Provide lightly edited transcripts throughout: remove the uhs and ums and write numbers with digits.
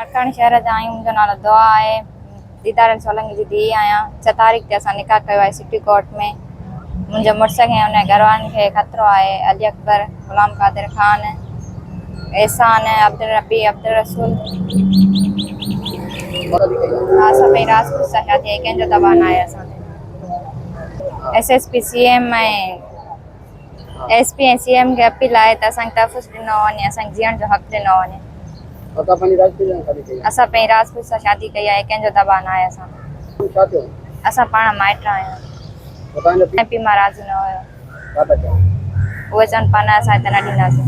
मरकण शहर जा आहियूं। मुंहिंजो नालो दुआ आहे। दीदार सोलंकी जी धीउ आहियां। 6 तारीख़ ते असां निकाह कयो आहे सिटी कोर्ट में। मुंहिंजे मुड़ुस खे हुन घरवारनि खे ख़तरो आहे। अली अकबर, गुलाम कादिर ख़ान, एहसान, अब्दुल रबी, अब्दुल रसूल। हा, असां पंहिंजी राजपूत सां शादी आहे, कंहिंजो दबाव न आहे असांखे। SSP CM ऐं SP ऐं CM खे अपील आहे त असांखे तहफ़्फ़ुज़ ॾिनो वञे, असांखे जीअण जो हक़ ॾिनो वञे। असां पंहिंजी राजपूत सां शादी कई आहे, कंहिंजो दबाव न आहे असांखे। असां पाण माइट आहियूं। पीउ मां राज़ी न हुयो। उहे चवनि पाण असां हिते न ॾींदासीं।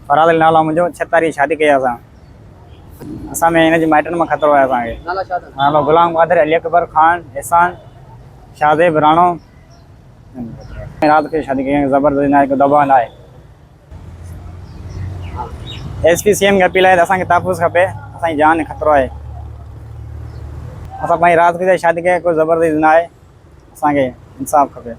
फराद नालो मुंहिंजो। 6 तारीख़ शादी कई असां। असां में हिन जे माइटनि मां ख़तरो आहे असांखे। नालो गुलाम कादिर, अली अकबर ख़ान, एहसान, शाहज़ेब राणो। रात खे शादी कई, ज़बरदस्ती न आहे, कोई दबाव न आहे। SP CM खे अपील आहे त असांखे तहफ़्फ़ुज़ खपे, असांजी जान ख़तरो आहे। असां पंहिंजी रात खे शादी कई, कोई ज़बरदस्ती न आहे, असांखे इंसाफ़ खपे।